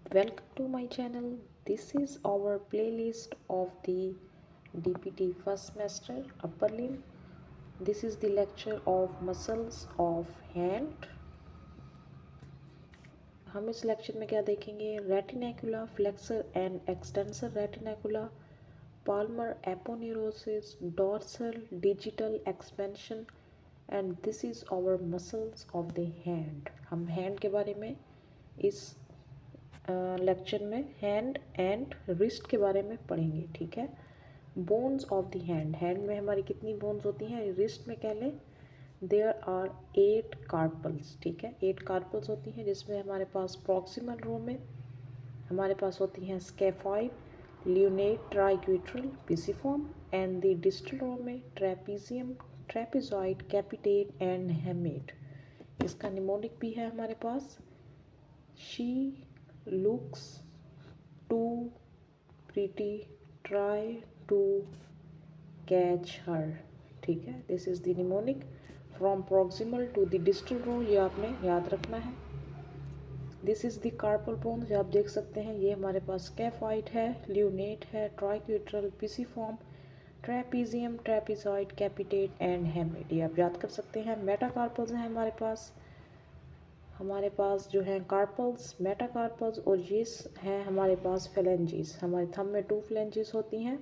Welcome to my channel. This is our playlist of the DPT first semester upper limb. This is the lecture of muscles of hand. हम इस lecture में क्या देखेंगे? Retinacula, flexor and extensor retinacula, palmar aponeurosis, dorsal digital expansion and this is our muscles of the hand. हम hand के बारे में इस लेक्चर में हैंड एंड रिस्ट के बारे में पढ़ेंगे, ठीक है। Bones of the hand, hand में हमारी कितनी बोन्स होती हैं? रिस्ट में कह लें देयर आर 8 कार्पल्स, ठीक है। 8 कार्पल्स होती हैं, जिसमें हमारे पास प्रॉक्सिमल रो में हमारे पास होती हैं scaphoid, lunate, triquetral, pisiform and the distal row में trapezium, trapezoid, capitate and hamate. इसका निमोनिक भी है हमारे पास, she looks too pretty, try to catch her, ठीक है। This is the mnemonic from proximal to the distal row, ये आपने याद रखना है। This is the carpal bones, आप देख सकते हैं ये हमारे पास स्केफाइड है, ल्यूनेट है, triquetral, pisiform, trapezium, trapezoid, capitate and hamate, ये आप याद कर सकते हैं। मेटाकार्पल्स हैं हमारे पास जो हैं कार्पल्स, मेटाकार्पल्स, और ये हैं हमारे पास फेलेंजीज। हमारे थंब में 2 फेलेंजीज होती हैं,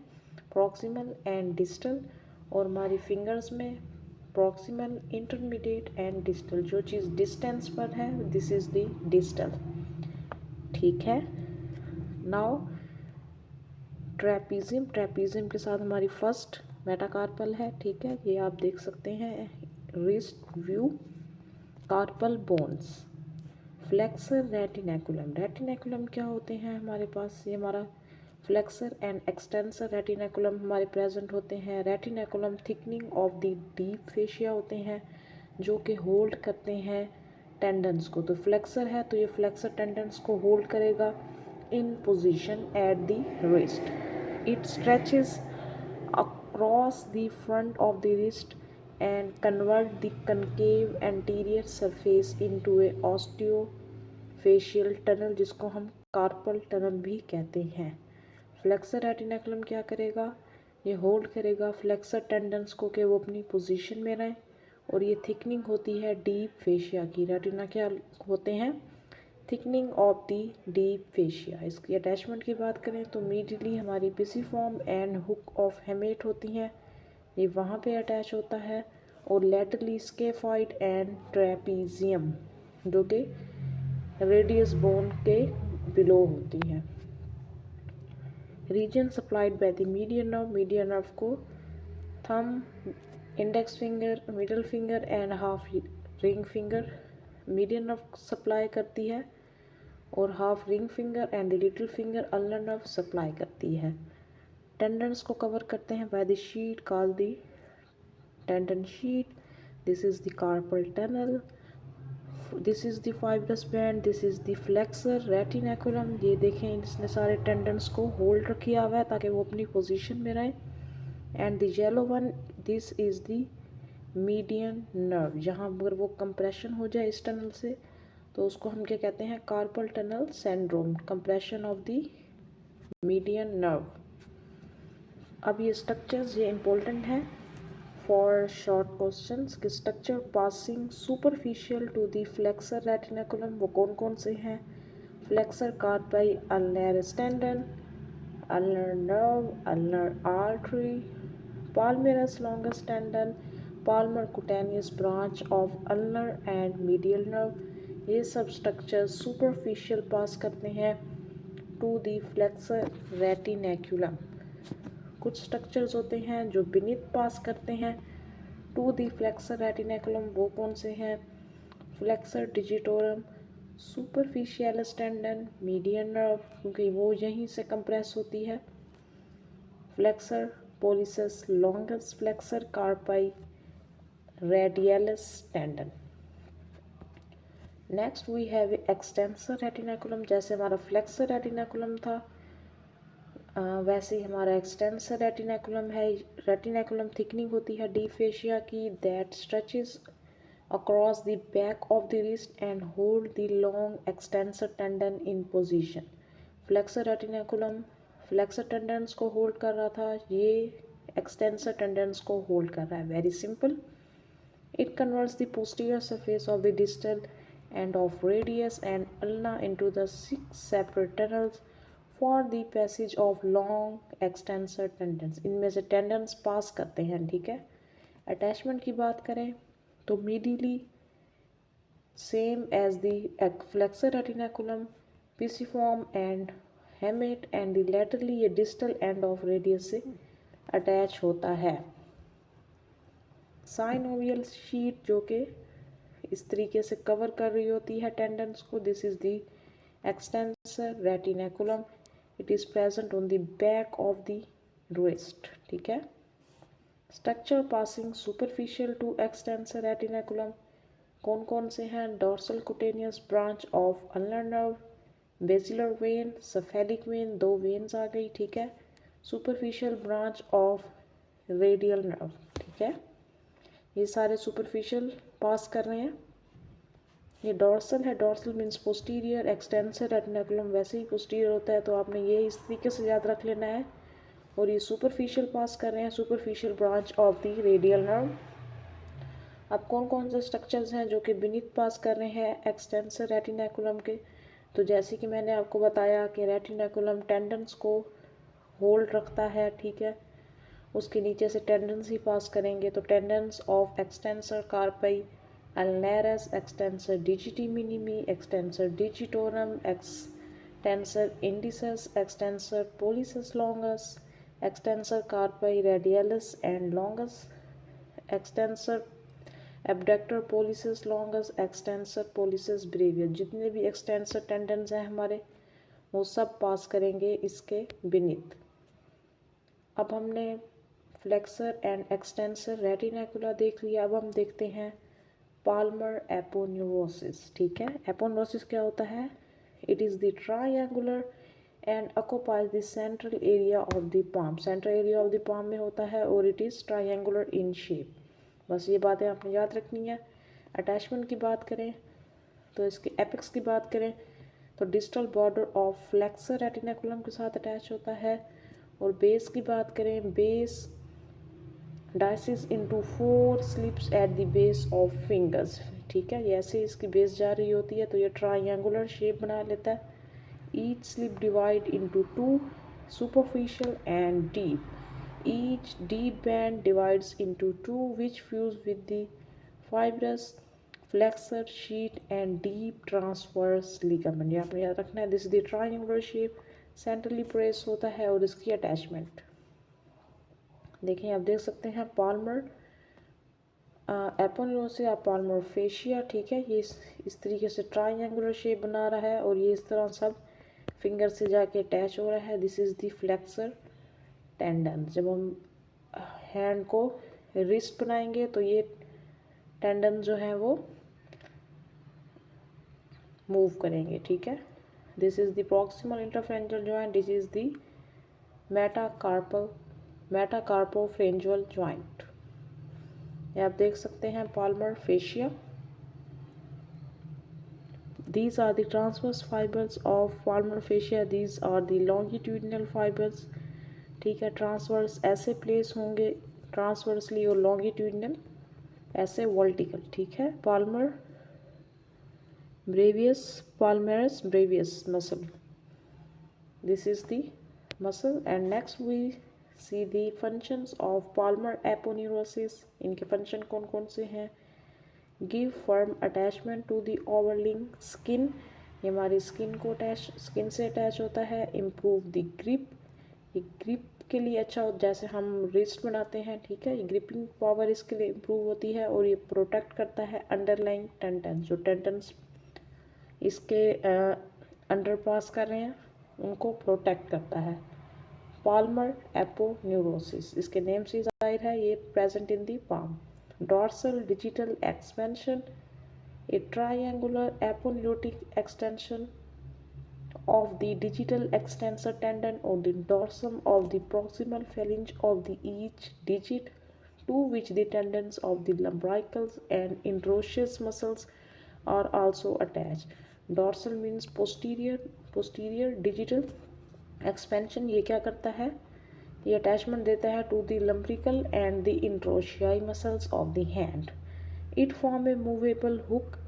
प्रॉक्सिमल एंड डिस्टल, और हमारी फिंगर्स में प्रॉक्सिमल, इंटरमीडिएट एंड डिस्टल। जो चीज़ डिस्टेंस पर है दिस इज़ द डिस्टल, ठीक है। नाउ ट्रेपीजियम, ट्रेपीजियम के साथ हमारी फर्स्ट मेटाकार्पल है, ठीक है। ये आप देख सकते हैं wrist view, carpal bones. Flexor retinaculum, retinaculum क्या होते हैं हमारे पास? ये हमारा फ्लेक्सर एंड एक्सटेंसर रेटिनैकुलम हमारे प्रेजेंट होते हैं। Retinaculum thickening of the deep fascia होते हैं, जो कि होल्ड करते हैं टेंडन्स को। तो फ्लेक्सर है तो ये फ्लेक्सर टेंडन्स को होल्ड करेगा इन position at the wrist. It stretches across the front of the wrist and convert the concave anterior surface into a osteofacial tunnel, जिसको हम कार्पल टनल भी कहते हैं। फ्लेक्सर रेटिनैकुलम क्या करेगा? ये होल्ड करेगा फ्लेक्सर टेंडन्स को कि वो अपनी पोजीशन में रहें, और ये थिकनिंग होती है डीप फेशिया की। रेटिना क्या होते हैं? Thickening of the deep fascia. इसकी अटैचमेंट की बात करें तो मीडियली हमारी pisiform and hook of hamate होती हैं, ये वहाँ पे अटैच होता है, और लेटरली स्केफॉइड एंड ट्रेपीजियम, जो कि रेडियस बोन के बिलो होती है। Region supplied by the median nerve, median nerve को thumb, index finger, middle finger and half ring finger median nerve supply करती है, और half ring finger and the little finger ulnar nerve supply करती है। Tendons को cover करते हैं by the sheath called the tendon sheath. This is the carpal tunnel, this is the fibrous band, this is the flexor retinaculum. ये देखें इसने सारे tendons को होल्ड किया हुआ है ताकि वो अपनी पोजीशन में रहे। And the yellow one, this is the median nerve. जहाँ अगर वो कंप्रेशन हो जाए इस टनल से तो उसको हम क्या कहते हैं? Carpal tunnel syndrome, compression of the median nerve. अब ये स्ट्रक्चर्स ये इम्पोर्टेंट हैं फॉर शॉर्ट क्वेश्चंस कि structure passing superficial to the flexor retinaculum वो कौन कौन से हैं? Flexor carpi, ulnar tendon, ulnar nerve, ulnar artery, palmarus longus tendon, palmar cutaneous branch of ulnar and medial nerve। ये सब स्ट्रक्चर सुपरफिशियल पास करते हैं टू द फ्लेक्सर रेटिनैकुलम। कुछ स्ट्रक्चर्स होते हैं जो बीनीथ पास करते हैं टू द फ्लेक्सर रेटिनैकुलम, वो कौन से हैं? Flexor digitorum, superficialis tendon, median nerve, क्योंकि वो यहीं से कंप्रेस होती है। Flexor pollicis longus, flexor carpi, radialis tendon। Next we have extensor retinaculum. जैसे हमारा फ्लेक्सर रेटिनैकुलम था वैसे ही हमारा एक्सटेंसर रेटिनैकुलम है। रेटिनैकुलम थिकनिंग होती है डीप फेशिया की, that stretches across the back of the wrist and hold the long extensor tendon in position. Flexor retinaculum flexor tendons को hold कर रहा था, ये extensor tendons को hold कर रहा है. Very simple. It converts the posterior surface of the distal end of radius and ulna into the 6 separate tunnels for the passage of long extensor tendons. इनमें से tendons pass करते हैं, ठीक है. Attachment की बात करें तो medially same as the flexor retinaculum, pisiform and hamate, and the laterally ये distal end of radius से attach होता है. साइनोवियल शीट जो कि इस तरीके से कवर कर रही होती है टेंडन्स को. This is the extensor retinaculum. It is present on the back of the wrist, ठीक है. Structure passing superficial to extensor retinaculum कौन कौन से हैं? Dorsal cutaneous branch of ulnar nerve, basilic vein, cephalic vein, 2 veins आ गई, ठीक है. Superficial branch of radial nerve, ठीक है. ये सारे सुपरफिशियल पास कर रहे हैं. ये डॉर्सल है, डॉर्सल मीन्स पोस्टीरियर. एक्सटेंसर रेटिनेकुलम वैसे ही पोस्टीरियर होता है, तो आपने ये इस तरीके से याद रख लेना है. और ये सुपरफिशियल पास कर रहे हैं, superficial branch of the radial nerve. अब कौन कौन से स्ट्रक्चर्स हैं जो कि बिनीथ पास कर रहे हैं एक्सटेंसर रेटिनेकुलम के? तो जैसे कि मैंने आपको बताया कि रेटिनेकुलम टेंडन्स को होल्ड रखता है, ठीक है. उसके नीचे से टेंडन्स ही पास करेंगे. तो tendons of extensor carpi ulnaris, extensor digiti minimi, extensor digitorum, extensor indicis, extensor pollicis longus, extensor carpi radialis and longus, extensor abductor pollicis longus, extensor pollicis brevis. जितने भी एक्सटेंसर टेंडन्स हैं हमारे, वो सब पास करेंगे इसके बिनीथ. अब हमने फ्लेक्सर एंड एक्सटेंसर रेटिनेकुला देख लिया. अब हम देखते हैं पाल्मर एपोन्यूरोसिस, ठीक है. एपोन्यूरोसिस क्या होता है? It is the triangular and occupies the central area of the palm. Central area of the palm में होता है और it is triangular in shape. बस ये बातें आपने याद रखनी है. अटैचमेंट की बात करें तो इसके एपेक्स की बात करें तो distal border of flexor retinaculum के साथ अटैच होता है. और बेस की बात करें, base divides into 4 slips at the base of fingers, ठीक है. ये ऐसे इसकी बेस जा रही होती है तो ये ट्रायंगुलर शेप बना लेता है. Each slip divide into 2 superficial and deep. Each deep band divides into 2 which fuse with the fibrous flexor sheet and deep transverse ligament. ये आपने याद रखना है. This is the triangular shape. Centrally press होता है. और इसकी अटैचमेंट देखिए, आप देख सकते हैं पाल्मर एपोन्यूरोसिस या पाल्मर फेशिया, ठीक है. ये इस तरीके से ट्रायंगुलर शेप बना रहा है और ये इस तरह सब फिंगर से जाके अटैच हो रहा है. This is the flexor tendon. जब हम हैंड को रिस्ट बनाएंगे तो ये टेंडन जो है वो मूव करेंगे, ठीक है. This is the proximal interphalangeal joint. This is the metacarpophalangeal joint. ये आप देख सकते हैं palmar fascia. These are the transverse fibers of palmar fascia. These are the longitudinal fibers, ठीक है. ट्रांसवर्स ऐसे प्लेस होंगे ट्रांसवर्सली और लॉन्गिट्यूडनल ऐसे वर्टिकल, ठीक है. Palmar brevis, palmaris brevis muscle. This is the muscle. And next we see the functions of palmar aponeurosis. इनके function कौन कौन से हैं? Give firm attachment to the overlying skin. ये हमारी स्किन से अटैच होता है. Improve the grip. ये ग्रिप के लिए अच्छा हो, जैसे हम रिस्ट बनाते हैं, ठीक है. ये ग्रिपिंग पावर इसके लिए इम्प्रूव होती है. और ये प्रोटेक्ट करता है अंडरलाइंग टेंडन्स. जो टेंडन्स इसके अंडर पास कर रहे हैं उनको प्रोटेक्ट करता है. पाल्मर एपोन्यूरोसिस, इसके नेम से जाहिर है ये present in the palm. Dorsal digital expansion, A triangular aponeurotic extension of the digital extensor tendon or the dorsum of the proximal phalange of the each digit to which the tendons of the lumbricals and interosseous muscles are also attached. Dorsal means posterior digital expansion, ये क्या करता है, ये attachment देता है to the lumbrical and the interossei muscles of the hand. It form a movable hook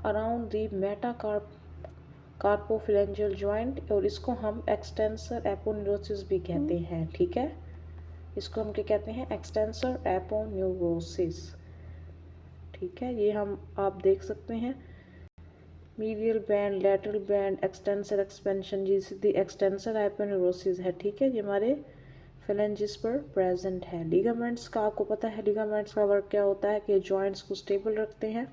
around the metacarpophalangeal joint और इसको हम एक्सटेंसर एपोन्यूरोसिस भी कहते हैं, ठीक है, इसको हम क्या कहते हैं, एक्सटेंसर एपोन्यूरोसिस, ठीक है, ये हम आप देख सकते हैं। Medial band, lateral band, extensor expansion, जिसकी एक्सटेंसर एपोन्यूरोसिस है, ठीक है, ये हमारे फेलेंजिस पर प्रेजेंट है। लिगामेंट्स का आपको पता है, लिगामेंट्स का वर्क क्या होता है कि जॉइंट्स को स्टेबल रखते हैं।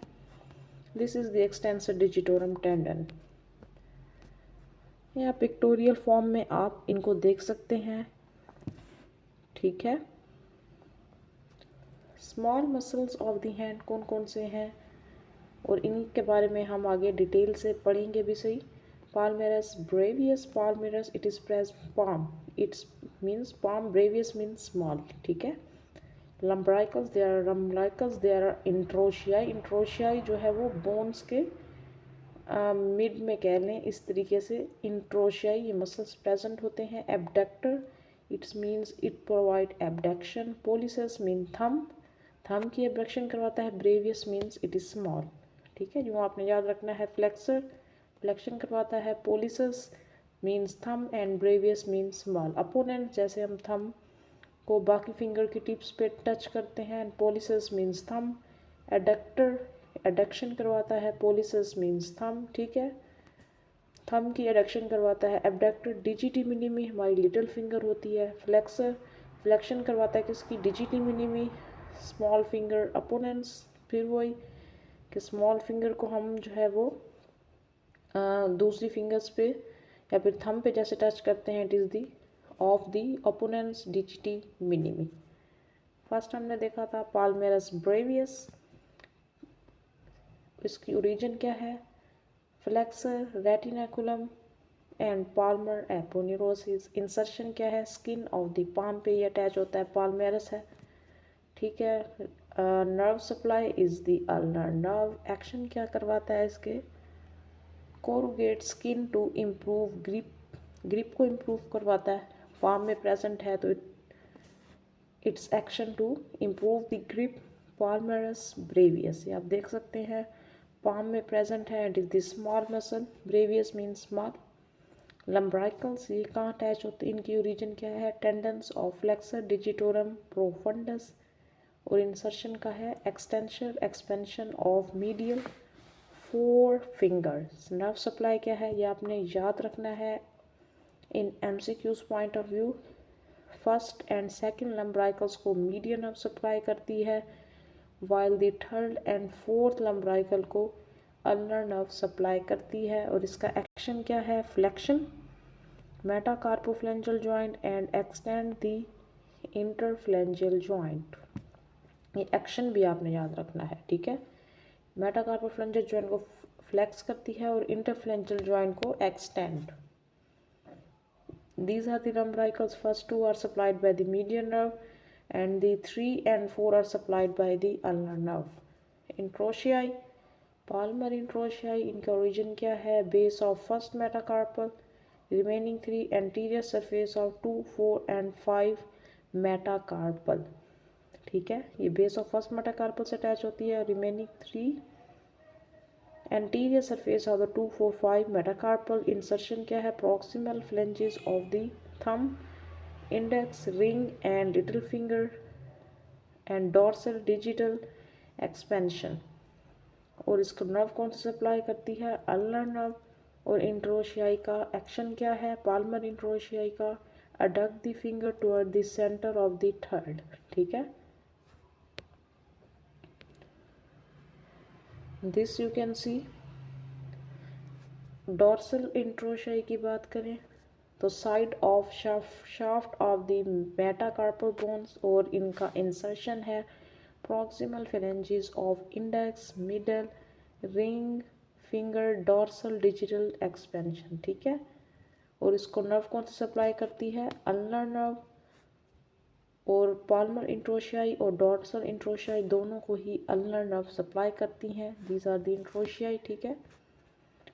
This is the extensor digitorum tendon. या पिक्टोरियल फॉर्म में आप इनको देख सकते हैं, ठीक है। Small muscles of the hand कौन कौन से हैं और इनके बारे में हम आगे डिटेल से पढ़ेंगे भी सही। Palmaris brevius, palmaris it is press palm, it's means palm, brevius means small, ठीक है। Lumbricals, there are lumbricals, there are interossei, interossei जो है वो बोन्स के मिड में कह लें इस तरीके से, interossei ये मसल्स प्रेजेंट होते हैं। Abductor it's means it provide abduction. Pollicis mean thumb की एबडक्शन करवाता है। Brevius means it is small, ठीक है, जो आपने याद रखना है। फ्लेक्सर फ्लेक्शन करवाता है। Pollicis means thumb and brevis means small. Opponens जैसे हम थंब को बाकी फिंगर की टिप्स पे टच करते हैं, and pollicis means thumb. Adductor adduction करवाता है। पोलिसस मीन्स थंब, ठीक है, थंब की एडक्शन करवाता है। एबडक्टर डिजिटी मिनिमी हमारी लिटिल फिंगर होती है। फ्लेक्सर फ्लेक्शन करवाता है किसकी, डिजिटी मिनिमी, स्मॉल फिंगर। अपोनेंट्स फिर वही कि स्मॉल फिंगर को हम जो है वो दूसरी फिंगर्स पे या फिर थंब पे जैसे टच करते हैं, it is the of the opponents डिजिटी minimi. First हमने देखा था पाल्मेरस ब्रेवियस, इसकी ओरिजिन क्या है, flexor retinaculum and Palmer aponeurosis. Insertion क्या है, स्किन ऑफ द पाम पे ये अटैच होता है, पाल्मेरस है, ठीक है। Nerve supply is the ulnar nerve. Action क्या करवाता है इसके, corrugate skin to improve grip को इम्प्रूव करवाता है। पाम में प्रेजेंट है तो its action to improve the grip. Palmaris brevis ये आप देख सकते हैं, पाम में प्रेजेंट है, it is the small muscle. Brevis means small. Lumbricals ये कहाँ अटैच होते हैं, इनकी ओरिजिन क्या है, tendons of flexor digitorum profundus. और इंसर्शन का है extension expansion of medial 4 fingers. Nerve supply क्या है ये आपने याद रखना है in MCQs point of view. First and second lumbricals को मीडियन नर्व सप्लाई करती है, while the third and fourth lumbrical को अल्नर नर्व सप्लाई करती है। और इसका एक्शन क्या है, flexion metacarpophalangeal joint and extend the interphalangeal joint. ये एक्शन भी आपने याद रखना है, ठीक है। मेटाकार्पोफ्लेंजियल जॉइंट को फ्लेक्स करती है और इंटरफ्लेंजियल जॉइंट को extend. These are the lumbricals. First 2 are supplied by the median nerve and the 3 and 4 are supplied by the ulnar nerve. Interossei, palmar interossei, इनका origin क्या है, base of first metacarpal, remaining 3 anterior surface of 2, 4 and 5 metacarpal, ठीक है, ये base of first metacarpal से attach होती है। remaining 3 anterior surface of the 2, 4, 5 metacarpal। insertion क्या है, proximal phalanges of the thumb, index, ring and little finger and dorsal digital expansion। और इसको नर्व कौन सा सप्लाई करती है, अल्नर नर्व। और इंटरोशियाई का एक्शन क्या है, पाल्मर इंटरोशियाई का adduct the finger toward the centre of the third, ठीक है। This you can see. Dorsal interossei की बात करें तो side of shaft of the metacarpal bones, और इनका इंसर्शन है proximal phalanges of index, middle, ring finger, dorsal digital expansion, ठीक है। और इसको नर्व कौन सा सप्लाई करती है, अल्नर नर्व। और पाल्मर इंट्रोशियाई और डॉर्सल इंट्रोशियाई दोनों को ही अल्नर नर्व सप्लाई करती हैं। दीज आर द इंट्रोशियाई, ठीक है।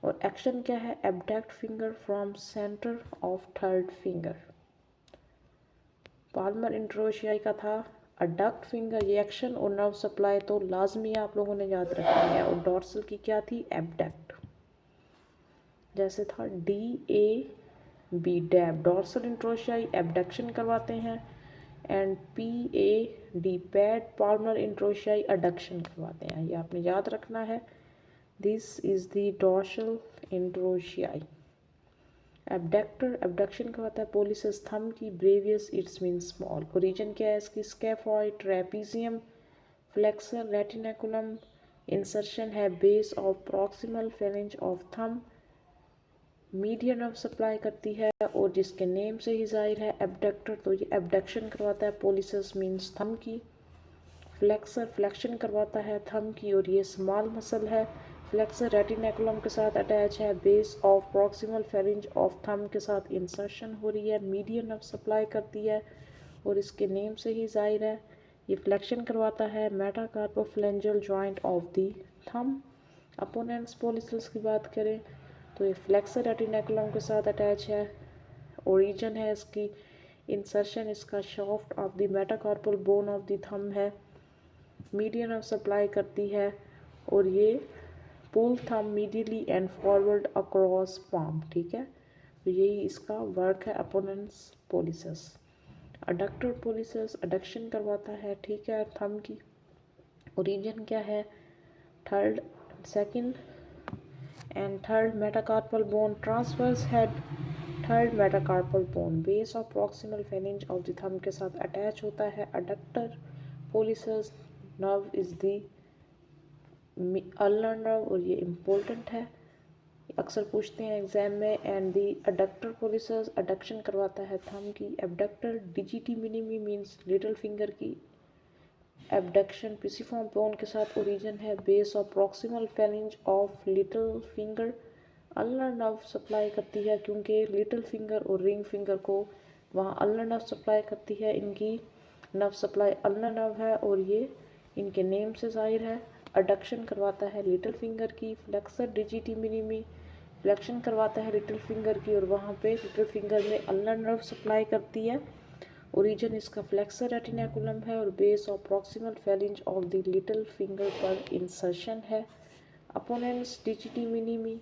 और एक्शन क्या है, abduct finger from centre of third finger. Palmar interossei का था अडक्ट फिंगर, ये एक्शन, और नर्व सप्लाई तो लाजमी आप लोगों ने याद रखनी है। और डॉर्सल की क्या थी, एबडक्ट, जैसे था DAB dab. Dorsal interossei abduction करवाते हैं and PAD pad palmar interossei adduction करवाते हैं, ये आपने याद रखना है। This is the dorsal interossei. Abductor abduction करवाता है पोलिसस थंब की, brevis its mean small. Origin क्या है इसकी, scaphoid, trapezium, flexor, retinaculum. Insertion है base of proximal phalanx of thumb. Median nerve supply करती है और जिसके नेम से ही जाहिर है एबडक्टर, तो ये एबडक्शन करवाता है पोलिसस मीन्स थंब की। फ्लेक्सर फ्लेक्शन करवाता है थंब की और ये स्मॉल मसल है। फ्लेक्सर रेटिनेकुलम के साथ अटैच है, base of proximal phalanx of thumb के साथ इंसर्शन हो रही है। मीडियन नर्व सप्लाई करती है और इसके नेम से ही जाहिर है ये फ्लेक्शन करवाता है metacarpophalangeal joint of the thumb. Opponens pollicis की बात करें तो ये फ्लेक्सर रेटिनेकुलम के साथ अटैच है। ओरिजिन है इसकी, इंसर्शन इसका shaft of the metacarpal bone of the thumb है। मीडियन ऑफ सप्लाई करती है और ये pull thumb medially and forward across palm, ठीक है। तो यही इसका वर्क है opponens pollicis. Adductor pollicis adduction करवाता है, ठीक है, थंब की। ओरिजिन क्या है, second and third metacarpal bone transverse head, third metacarpal bone base of proximal phalange of the thumb के साथ अटैच होता है। adductor pollicis nerve is the ulnar nerve और ये इम्पोर्टेंट है, अक्सर पूछते हैं एग्जाम में। And the adductor pollicis adduction करवाता है थंब की। Abductor digiti minimi means little finger की एबडक्शन पिसिफॉर्म बोन के साथ ओरिजिन है, base of proximal phalanx of little finger. Ulnar nerve supply करती है क्योंकि लिटिल फिंगर और रिंग फिंगर को वहाँ अल्नर नर्व सप्लाई करती है, इनकी नर्व सप्लाई अल्नर नर्व है और ये इनके नेम से जाहिर है। अडक्शन करवाता है लिटिल फिंगर की। फ्लेक्सर डिजिटी मिनिमी फ्लेक्शन करवाता है लिटिल फिंगर की और वहाँ पे लिटिल फिंगर में अल्नर नर्व सप्लाई करती है। ओरिजिन इसका फ्लेक्सर रेटिनेकुलम है और base of proximal phalanx of the little finger पर इंसर्शन है। अपोनेंट्स डिजिटी मिनिमी,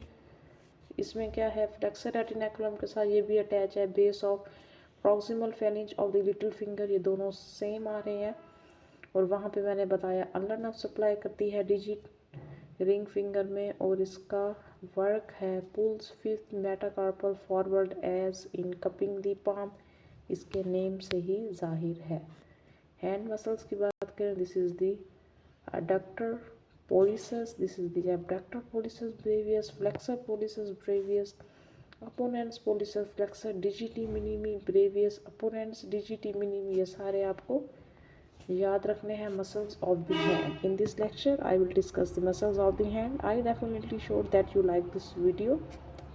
इसमें क्या है, फ्लेक्सर रेटिनेकुलम के साथ ये भी अटैच है, base of proximal phalanx of the little finger, ये दोनों सेम आ रहे हैं। और वहाँ पे मैंने बताया अल्नर नर्व सप्लाई करती है डिजिट रिंग फिंगर में और इसका वर्क है pulls fifth metacarpal forward as in cupping the palm, इसके नेम से ही जाहिर है। हैंड मसल्स की बात करें, this is the adductor pollicis, this is the abductor pollicis brevis, flexor pollicis brevis, opponens pollicis flexor digiti minimi brevis, opponens digiti minimi, ये सारे आपको याद रखने हैं muscles of the hand. In this lecture I will discuss the muscles of the hand. I definitely sure that you like this video.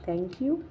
Thank you.